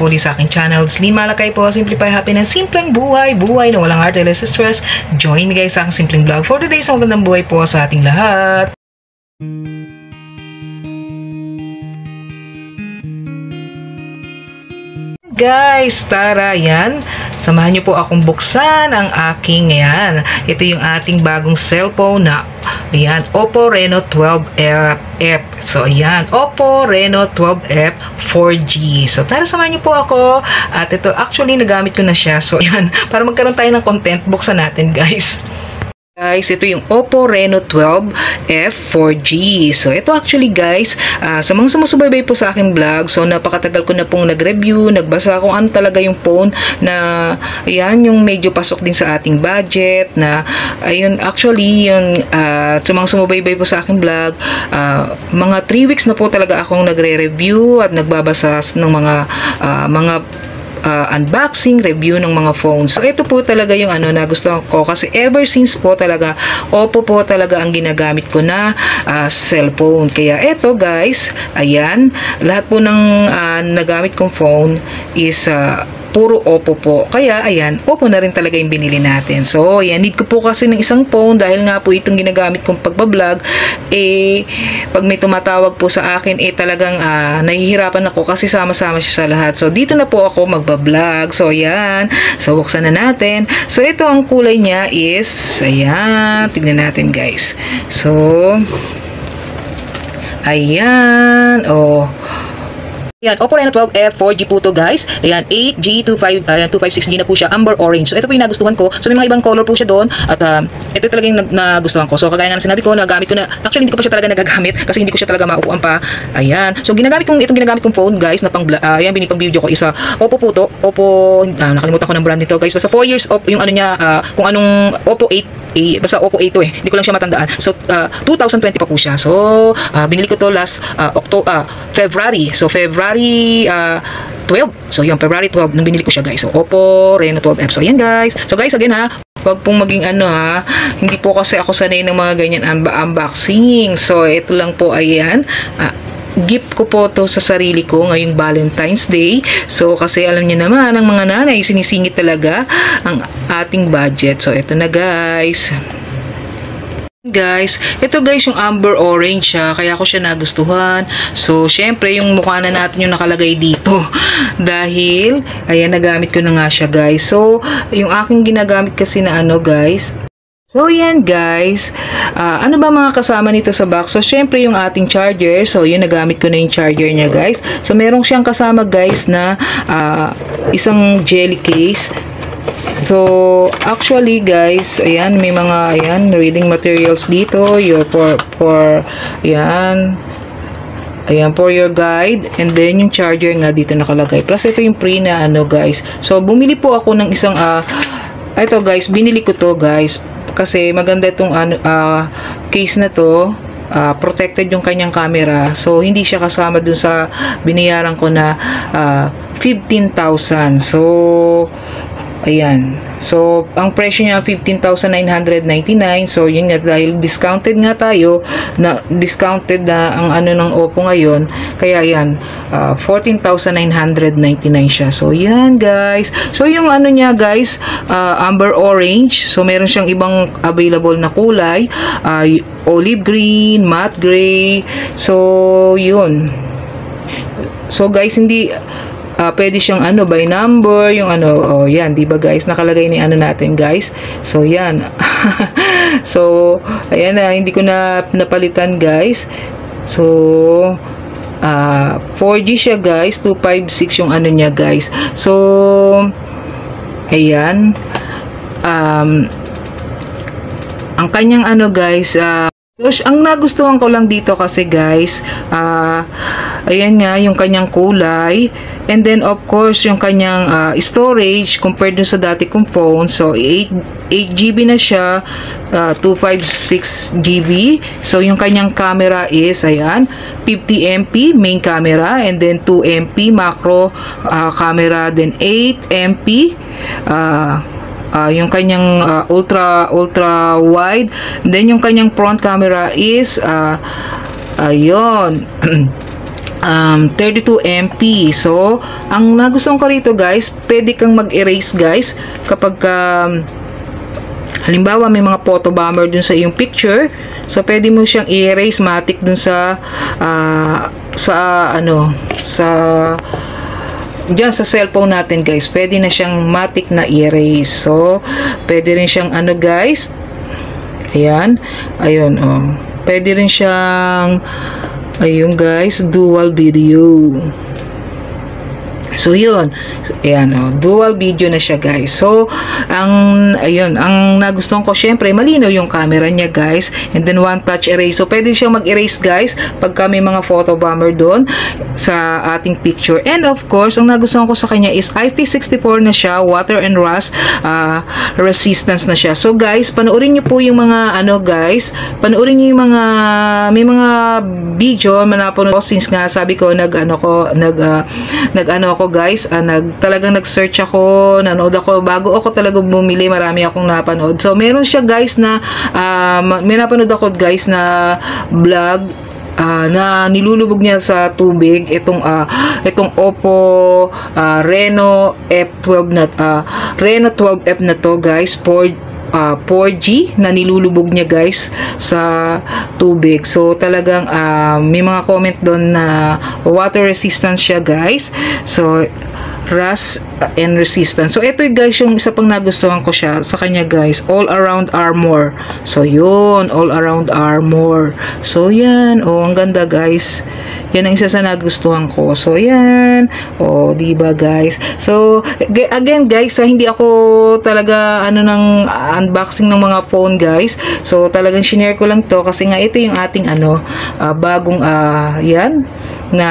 po ulit sa aking channel. Slim Malakay po, Simplify Happiness, simpleng buhay, buhay na walang arte, less stress. Join me guys sa aking simpleng vlog for today sa magandang buhay po sa ating lahat. Guys, tara yan. Samahan niyo po akong buksan ang aking yan. Ito yung ating bagong cellphone na ayan, Oppo Reno 12F. So ayan, Oppo Reno 12F 4G. So tara, samahan niyo po ako. At ito actually nagamit ko na siya. So ayan, para magkaroon tayo ng content, buksan natin guys. Guys, ito yung Oppo Reno 12F 4G. So, ito actually guys, sa mga sumusubaybay po sa aking vlog, so napakatagal ko na pong nag-review, nagbasa kung ano talaga yung phone na, ayan, yung medyo pasok din sa ating budget na, ayun, actually, yun, sa mga sumubaybay po sa aking vlog, mga 3 weeks na po talaga akong nagre-review at nagbabasa ng mga unboxing, review ng mga phones. So, ito po talaga yung nagustuhan ko kasi ever since po talaga, Oppo po talaga ang ginagamit ko na cellphone. Kaya ito guys, ayan, lahat po ng nagamit kong phone is puro Oppo po. Kaya, ayan, Oppo na rin talaga yung binili natin. So, ayan, need ko po kasi ng isang phone dahil nga po itong ginagamit kong pagbablog, pag may tumatawag po sa akin, talagang nahihirapan ako kasi sama-sama siya sa lahat. So, dito na po ako magbablog. So, ayan. So, buksan na natin. So, ito ang kulay niya is, ayan, tignan natin guys. So, ayan, oh. Ayan, Oppo Reno 12F 4G po to guys. Ayan, 8G 256G na po siya, amber orange. So ito po yung nagustuhan ko. So may mga ibang color po siya doon at ito talaga yung nagustuhan ko. So kagaya nga ng sinabi ko, nagamit ko na, actually hindi ko pa siya talaga nagagamit kasi hindi ko siya talaga maupuan pa. Ayan. So itong ginagamit kong phone guys na pang ayan, binipang video ko isa Oppo po to. Oppo, nakalimutan ko ng brand nito guys. Basta 4 years of yung niya, kung anong Oppo 8. Basta Oppo 8 to hindi ko lang siya matandaan. So 2020 pa po siya. So binili ko to last February. So February 12. So yung February 12 nung binili ko siya guys. So Oppo Reno 12F. So yan guys. So guys, again wag pong maging hindi po kasi ako sanay ng mga ganyan unboxing. So ito lang po, ayan, gift ko po to sa sarili ko ngayong Valentine's Day. So kasi alam niyo naman, ang mga nanay sinisingit talaga ang ating budget. So ito na guys. Guys, ito guys yung amber orange siya, kaya ko siya nagustuhan. So, syempre yung mukha na natin yung nakalagay dito dahil, ayan, nagamit ko na nga siya guys. So, yung aking ginagamit kasi na guys. So, yan guys, ano ba mga kasama nito sa box? So, syempre yung ating charger. So, yun, nagamit ko na yung charger niya guys. So, meron siyang kasama guys na isang jelly case. So, actually guys, ayan, may mga, ayan, reading materials dito, ayan, for your guide, and then yung charger nga dito nakalagay. Plus, ito yung free na guys. So, bumili po ako ng isang, ito guys, binili ko to guys, kasi maganda itong, case na to. Protected yung kanyang camera. So, hindi siya kasama dun sa binayaran ko na 15,000. So, ayan. So, ang presyo niya 15,999. So, yun nga, dahil discounted nga tayo, discounted na ang ng Oppo ngayon. Kaya yan, 14,999 siya. So, yan guys. So, yung niya guys, amber orange. So, meron siyang ibang available na kulay. Olive green, matte gray. So, yun. So, guys, hindi pwede siyang by number, yung yan, di ba guys, nakalagay ni natin guys. So yan. So ayan na, hindi ko na napalitan guys. So 4G siya guys, 256 yung niya guys. So ayan, ang kanyang guys, so, ang nagustuhan ko lang dito kasi guys, ayan nga, yung kanyang kulay, and then of course, yung kanyang storage compared dun sa dati kong phone. So, 8GB na siya, 256GB. So, yung kanyang camera is, ayan, 50MP main camera, and then 2MP macro camera, then 8MP yung kanyang ultra wide, then yung kanyang front camera is ayun 32 MP. So, ang nagustuhan ko rito guys, pwede kang mag-erase guys kapag halimbawa may mga photo bomber dun sa iyong picture. So, pwede mo siyang i-erase matic dun sa diyan sa cellphone natin guys. Pwede na siyang matic na erase. So, pwede rin siyang ano guys. Ayan. Ayun, oh. Pwede rin siyang ayun guys, dual video. So yun, ayan, oh, dual video na siya guys. So ang nagustuhan ko, syempre malinaw yung camera niya guys, and then one touch erase. So pwede siyang mag-erase guys pagka may mga photo bomber doon sa ating picture. And of course, ang nagustuhan ko sa kanya is IP64 na siya, water and rust resistance na siya. So guys, panoorin niyo po yung mga guys, panoorin niyo yung mga may mga video manapanood ko, since nga sabi ko guys, talagang nag-search ako, nanood ako, bago ako talaga bumili, marami akong napanood. So meron siya guys na may napanood ako guys na vlog na nilulubog niya sa tubig itong Oppo Reno F12 na Reno 12F na to guys, 4G na nilulubog niya guys sa tubig. So talagang may mga comment doon na water resistance siya guys. So rust and resistance. So ito guys yung isa pang nagustuhan ko siya sa kanya guys, all around armor. So yun, all around armor. So yan, oh ang ganda guys. Yan ang isa sa nagustuhan ko. So yan, oh diba guys. So again guys, hindi ako talaga ng unboxing ng mga phone guys. So talagang shinare ko lang to kasi nga ito yung ating bagong yan na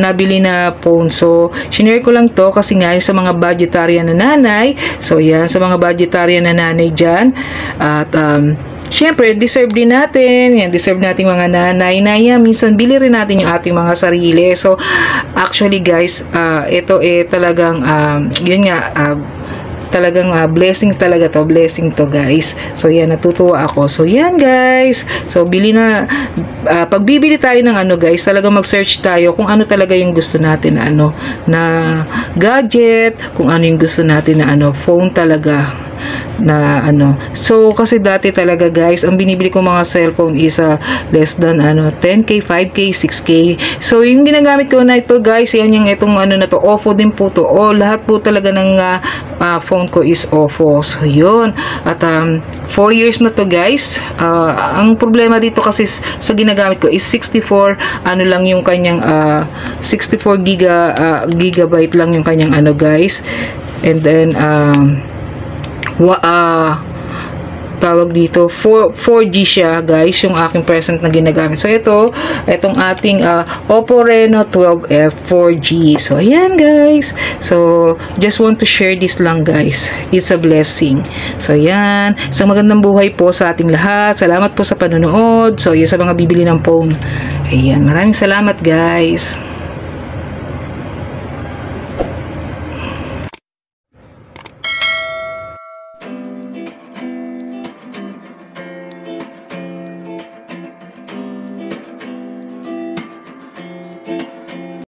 nabili na phone. So shinare ko lang to kasi nga sa mga budgetarian na nanay. So yan, sa mga budgetarian na nanay dyan. At syempre, deserve din natin. Yan, deserve nating mga nanay na yan. Minsan, bili rin natin yung ating mga sarili. So, actually guys, ito talagang, yun nga, talagang blessing talaga to, blessing to guys. So yan, natutuwa ako. So yan guys, so bili na, pag bibili tayo ng guys, talagang mag-search tayo kung ano talaga yung gusto natin na na gadget, kung ano yung gusto natin na phone talaga na So kasi dati talaga guys, ang binibili ko mga cellphone is less than 10k, 5k, 6k. So yung ginagamit ko na ito guys, yan yung itong na to, Oppo din po to. Lahat po talaga ng phone ko is Oppo. So yun, at 4 years na to guys. Ang problema dito kasi sa ginagamit ko is 64 lang yung kanyang 64 gigabyte lang yung kanyang guys. And then tawag dito, 4G siya guys, yung aking present na ginagamit. So itong ating Oppo Reno 12F 4G. So ayan guys, so just want to share this lang guys, it's a blessing. So ayan, isang magandang buhay po sa ating lahat. Salamat po sa panonood. So yan sa mga bibili ng phone. Ayan, maraming salamat guys.